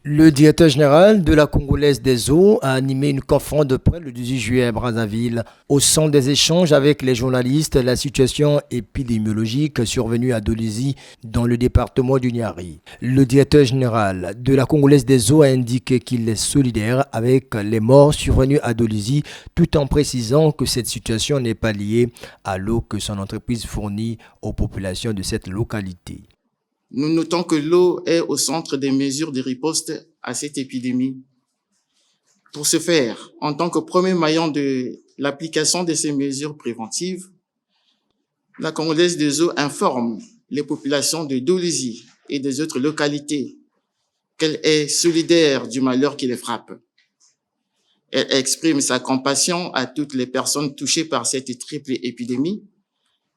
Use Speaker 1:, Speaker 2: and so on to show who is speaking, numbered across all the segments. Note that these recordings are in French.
Speaker 1: Le directeur général de la Congolaise des Eaux a animé une conférence de presse le 18 juillet à Brazzaville. Au centre des échanges avec les journalistes, la situation épidémiologique survenue à Dolisie dans le département du Niari. Le directeur général de la Congolaise des Eaux a indiqué qu'il est solidaire avec les morts survenus à Dolisie tout en précisant que cette situation n'est pas liée à l'eau que son entreprise fournit aux populations de cette localité.
Speaker 2: Nous notons que l'eau est au centre des mesures de riposte à cette épidémie. Pour ce faire, en tant que premier maillon de l'application de ces mesures préventives, la Congolaise des Eaux informe les populations de Dolisie et des autres localités qu'elle est solidaire du malheur qui les frappe. Elle exprime sa compassion à toutes les personnes touchées par cette triple épidémie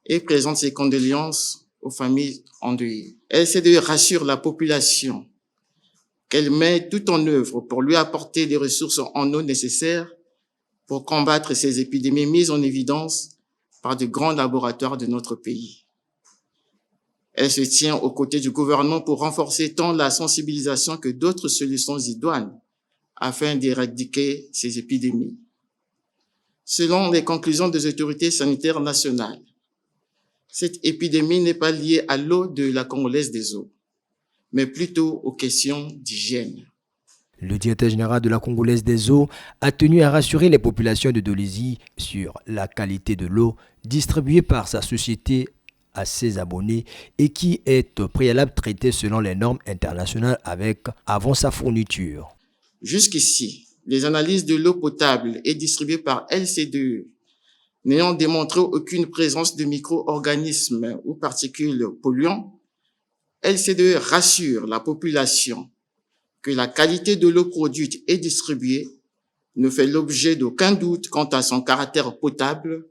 Speaker 2: et présente ses condoléances aux familles endeuillées. LCDE rassure la population qu'elle met tout en œuvre pour lui apporter les ressources en eau nécessaires pour combattre ces épidémies mises en évidence par de grands laboratoires de notre pays. Elle se tient aux côtés du gouvernement pour renforcer tant la sensibilisation que d'autres solutions idoines afin d'éradiquer ces épidémies. Selon les conclusions des autorités sanitaires nationales, cette épidémie n'est pas liée à l'eau de la Congolaise des Eaux, mais plutôt aux questions d'hygiène.
Speaker 1: Le directeur général de la Congolaise des Eaux a tenu à rassurer les populations de Dolisie sur la qualité de l'eau distribuée par sa société à ses abonnés et qui est au préalable traitée selon les normes internationales avant sa fourniture.
Speaker 2: Jusqu'ici, les analyses de l'eau potable et distribuée par LCDE n'ayant démontré aucune présence de micro-organismes ou particules polluants, LCDE rassure la population que la qualité de l'eau produite et distribuée ne fait l'objet d'aucun doute quant à son caractère potable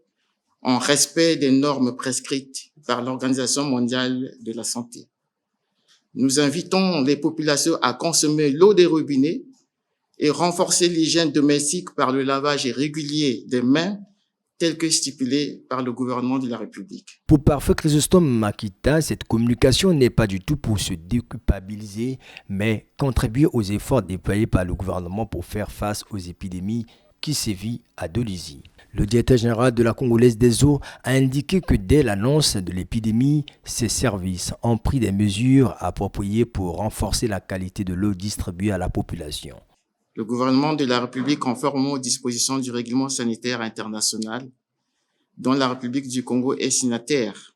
Speaker 2: en respect des normes prescrites par l'Organisation mondiale de la santé. Nous invitons les populations à consommer l'eau des robinets et renforcer l'hygiène domestique par le lavage régulier des mains tel que stipulé par le gouvernement de la République.
Speaker 1: Pour Parfait Chrysostome Makita, cette communication n'est pas du tout pour se déculpabiliser, mais contribuer aux efforts déployés par le gouvernement pour faire face aux épidémies qui sévissent à Dolisie. Le directeur général de la Congolaise des Eaux a indiqué que dès l'annonce de l'épidémie, ses services ont pris des mesures appropriées pour renforcer la qualité de l'eau distribuée à la population.
Speaker 2: Le gouvernement de la République, conformément aux dispositions du règlement sanitaire international, dont la République du Congo est signataire,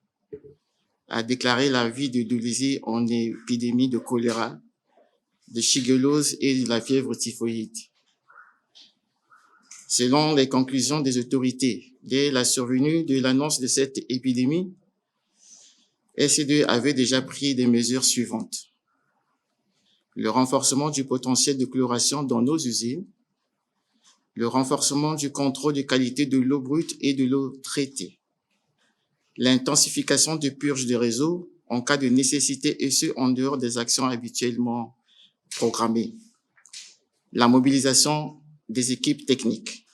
Speaker 2: a déclaré la vie de Dolisie en épidémie de choléra, de shigellose et de la fièvre typhoïde. Selon les conclusions des autorités, dès la survenue de l'annonce de cette épidémie, SC2 avait déjà pris des mesures suivantes. Le renforcement du potentiel de chloration dans nos usines, le renforcement du contrôle de qualité de l'eau brute et de l'eau traitée, l'intensification de purge des réseaux en cas de nécessité et ce en dehors des actions habituellement programmées, la mobilisation des équipes techniques.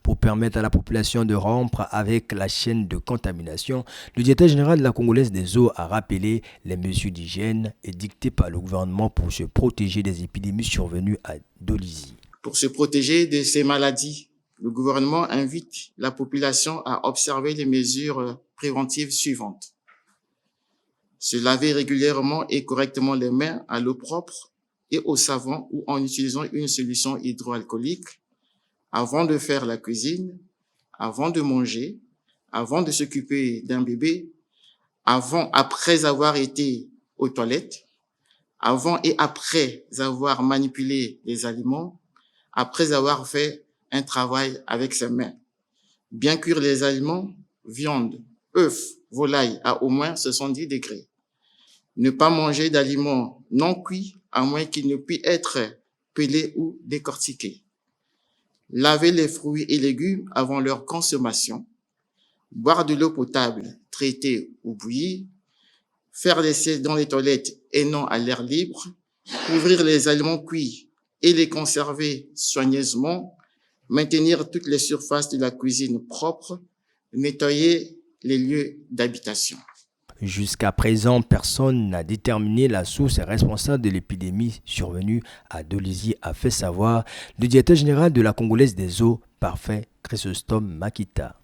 Speaker 1: Pour permettre à la population de rompre avec la chaîne de contamination, le directeur général de la Congolaise des Eaux a rappelé les mesures d'hygiène édictées par le gouvernement pour se protéger des épidémies survenues à Dolisie.
Speaker 2: Pour se protéger de ces maladies, le gouvernement invite la population à observer les mesures préventives suivantes. Se laver régulièrement et correctement les mains à l'eau propre et au savon ou en utilisant une solution hydroalcoolique avant de faire la cuisine, avant de manger, avant de s'occuper d'un bébé, après avoir été aux toilettes, avant et après avoir manipulé les aliments, après avoir fait un travail avec ses mains. Bien cuire les aliments, viande, œufs, volaille à au moins 70 degrés. Ne pas manger d'aliments non cuits à moins qu'ils ne puissent être pelés ou décortiqués. Laver les fruits et légumes avant leur consommation. Boire de l'eau potable, traitée ou bouillie. Faire les siestes dans les toilettes et non à l'air libre. Couvrir les aliments cuits et les conserver soigneusement. Maintenir toutes les surfaces de la cuisine propres. Nettoyer les lieux d'habitation.
Speaker 1: Jusqu'à présent, personne n'a déterminé la source responsable de l'épidémie survenue à Dolisie, a fait savoir le directeur général de la Congolaise des eaux, Parfait Chrysostome Makita.